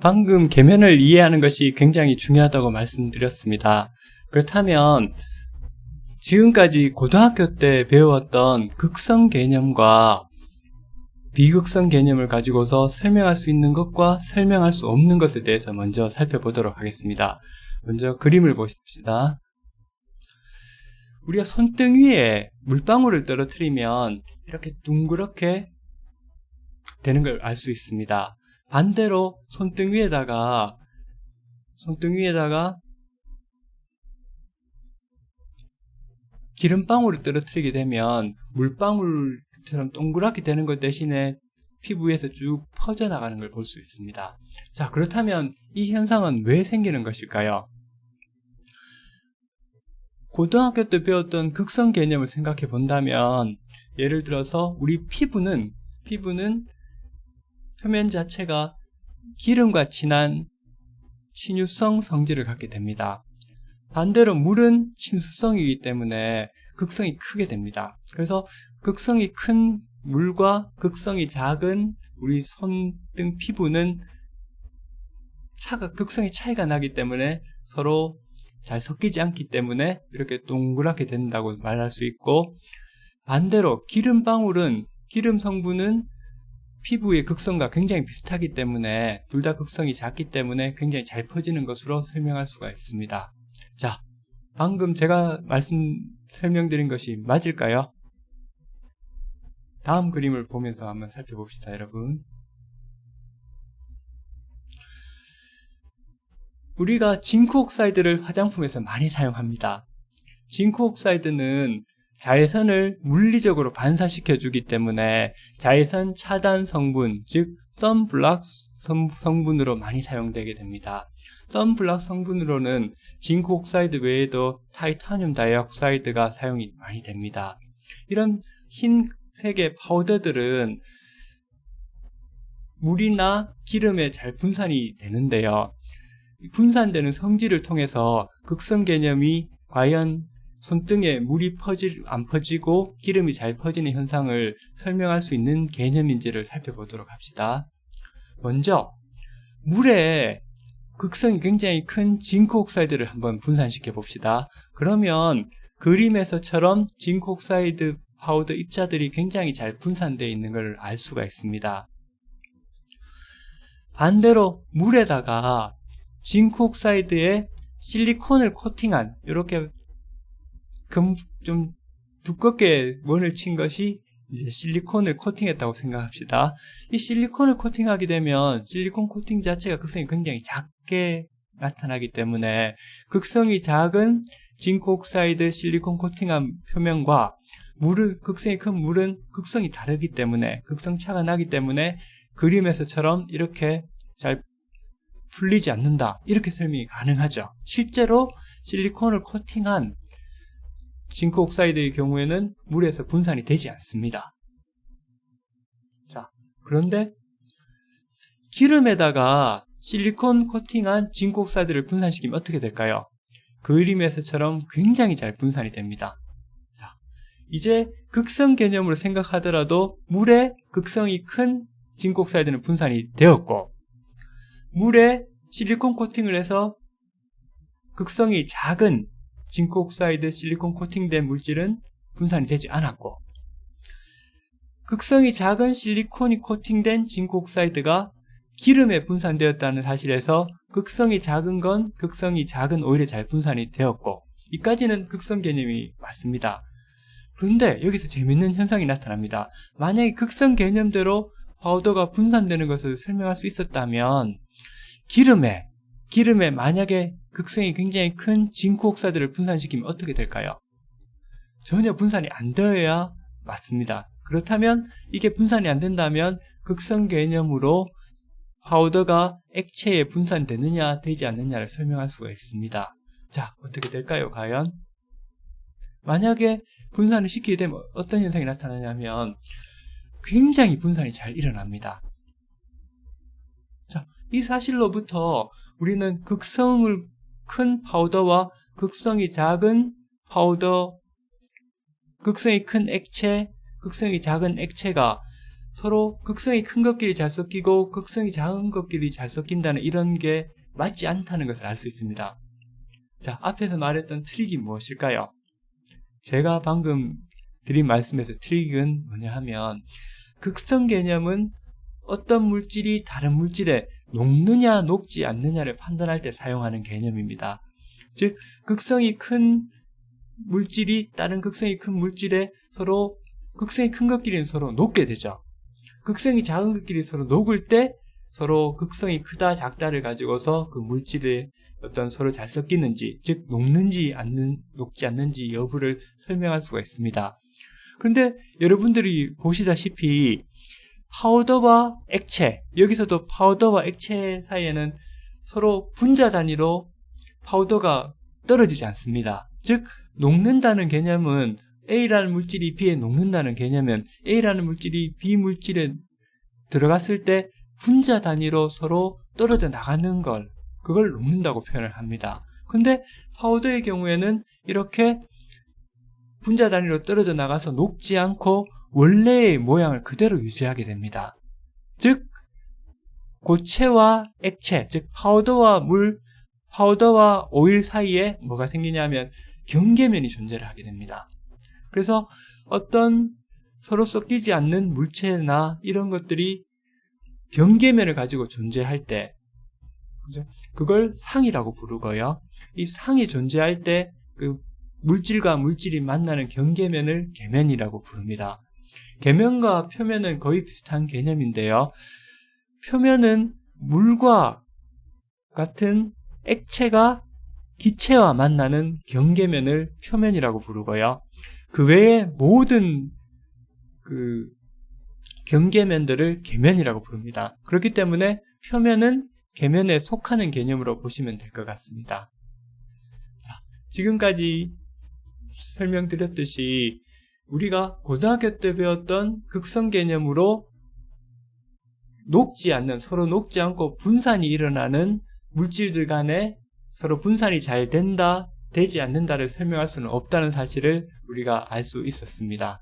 방금 계면을 이해하는 것이 굉장히 중요하다고 말씀드렸습니다. 그렇다면 지금까지 고등학교 때 배웠던 극성 개념과 비극성 개념을 가지고서 설명할 수 있는 것과 설명할 수 없는 것에 대해서 먼저 살펴보도록 하겠습니다. 먼저 그림을 보십시다. 우리가 손등 위에 물방울을 떨어뜨리면 이렇게 둥그렇게 되는 걸 알 수 있습니다. 반대로 손등 위에다가 기름방울을 떨어뜨리게 되면 물방울처럼 동그랗게 되는 것 대신에 피부 위에서 쭉 퍼져나가는 걸 볼 수 있습니다. 자, 그렇다면 이 현상은 왜 생기는 것일까요? 고등학교 때 배웠던 극성 개념을 생각해 본다면, 예를 들어서 우리 피부는 표면 자체가 기름과 친한 친유성 성질을 갖게 됩니다. 반대로 물은 친수성이기 때문에 극성이 크게 됩니다. 그래서 극성이 큰 물과 극성이 작은 우리 손등 피부는 극성의 차이가 나기 때문에 서로 잘 섞이지 않기 때문에 이렇게 동그랗게 된다고 말할 수 있고, 반대로 기름 성분은 피부의 극성과 굉장히 비슷하기 때문에 둘 다 극성이 작기 때문에 굉장히 잘 퍼지는 것으로 설명할 수가 있습니다. 자, 방금 제가 설명드린 것이 맞을까요? 다음 그림을 보면서 한번 살펴봅시다, 여러분. 우리가 징크옥사이드를 화장품에서 많이 사용합니다. 징크옥사이드는 자외선을 물리적으로 반사시켜 주기 때문에 자외선 차단 성분, 즉 선블락 성분으로 많이 사용되게 됩니다. 선블락 성분으로는 징크옥사이드 외에도 타이타늄 다이옥사이드가 사용이 많이 됩니다. 이런 흰색의 파우더들은 물이나 기름에 잘 분산이 되는데요. 분산되는 성질을 통해서 극성 개념이 과연 손등에 물이 안 퍼지고 기름이 잘 퍼지는 현상을 설명할 수 있는 개념인지를 살펴보도록 합시다. 먼저 물에 극성이 굉장히 큰 징크옥사이드를 한번 분산시켜 봅시다. 그러면 그림에서처럼 징크옥사이드 파우더 입자들이 굉장히 잘 분산되어 있는 걸 알 수가 있습니다. 반대로 물에다가 징크옥사이드에 실리콘을 코팅한, 이렇게 좀 두껍게 원을 친 것이 이제 실리콘을 코팅했다고 생각합시다. 이 실리콘을 코팅하게 되면 실리콘 코팅 자체가 극성이 굉장히 작게 나타나기 때문에 극성이 작은 징크옥사이드 실리콘 코팅한 표면과 극성이 큰 물은 극성이 다르기 때문에, 극성차가 나기 때문에 그림에서처럼 이렇게 잘 풀리지 않는다, 이렇게 설명이 가능하죠. 실제로 실리콘을 코팅한 징크옥사이드의 경우에는 물에서 분산이 되지 않습니다. 자, 그런데 기름에다가 실리콘 코팅한 징크옥사이드를 분산시키면 어떻게 될까요? 그림에서처럼 굉장히 잘 분산이 됩니다. 자, 이제 극성 개념으로 생각하더라도 물에 극성이 큰 징크옥사이드는 분산이 되었고, 물에 실리콘 코팅을 해서 극성이 작은 징크옥사이드 실리콘 코팅된 물질은 분산이 되지 않았고, 극성이 작은 실리콘이 코팅된 징크옥사이드가 기름에 분산되었다는 사실에서 극성이 작은 건 극성이 작은 오일에 잘 분산이 되었고, 이까지는 극성 개념이 맞습니다. 그런데 여기서 재밌는 현상이 나타납니다. 만약에 극성 개념대로 파우더가 분산되는 것을 설명할 수 있었다면 기름에 만약에 극성이 굉장히 큰 징크옥사이드를 분산시키면 어떻게 될까요? 전혀 분산이 안 되어야 맞습니다. 그렇다면 이게 분산이 안 된다면 극성 개념으로 파우더가 액체에 분산되느냐 되지 않느냐를 설명할 수가 있습니다. 자, 어떻게 될까요, 과연? 만약에 분산을 시키게 되면 어떤 현상이 나타나냐면 굉장히 분산이 잘 일어납니다. 자, 이 사실로부터 우리는 극성을 큰 파우더와 극성이 작은 파우더, 극성이 큰 액체, 극성이 작은 액체가 서로 극성이 큰 것끼리 잘 섞이고 극성이 작은 것끼리 잘 섞인다는 이런 게 맞지 않다는 것을 알 수 있습니다. 자, 앞에서 말했던 트릭이 무엇일까요? 제가 방금 드린 말씀에서 트릭은 뭐냐 하면 극성 개념은 어떤 물질이 다른 물질에 녹느냐 녹지 않느냐를 판단할 때 사용하는 개념입니다. 즉 극성이 큰 물질이 다른 극성이 큰 물질에 서로 극성이 큰 것끼리는 서로 녹게 되죠. 극성이 작은 것끼리 서로 녹을 때 서로 극성이 크다 작다를 가지고서 그 물질의 어떤 서로 잘 섞이는지, 즉 녹는지 녹지 않는지 여부를 설명할 수가 있습니다. 그런데 여러분들이 보시다시피 파우더와 액체, 여기서도 파우더와 액체 사이에는 서로 분자 단위로 파우더가 떨어지지 않습니다. 즉 녹는다는 개념은 A라는 물질이 B에 녹는다는 개념은 A라는 물질이 B 물질에 들어갔을 때 분자 단위로 서로 떨어져 나가는 걸, 그걸 녹는다고 표현을 합니다. 근데 파우더의 경우에는 이렇게 분자 단위로 떨어져 나가서 녹지 않고 원래의 모양을 그대로 유지하게 됩니다. 즉 고체와 액체, 즉 파우더와 오일 사이에 뭐가 생기냐면 경계면이 존재를 하게 됩니다. 그래서 어떤 서로 섞이지 않는 물체나 이런 것들이 경계면을 가지고 존재할 때, 그걸 상이라고 부르고요. 이 상이 존재할 때 그 물질과 물질이 만나는 경계면을 계면이라고 부릅니다. 계면과 표면은 거의 비슷한 개념인데요. 표면은 물과 같은 액체가 기체와 만나는 경계면을 표면이라고 부르고요. 그 외에 모든 그 경계면들을 계면이라고 부릅니다. 그렇기 때문에 표면은 계면에 속하는 개념으로 보시면 될 것 같습니다. 자, 지금까지 설명드렸듯이 우리가 고등학교 때 배웠던 극성 개념으로 녹지 않는, 서로 녹지 않고 분산이 일어나는 물질들 간에 서로 분산이 잘 된다, 되지 않는다를 설명할 수는 없다는 사실을 우리가 알 수 있었습니다.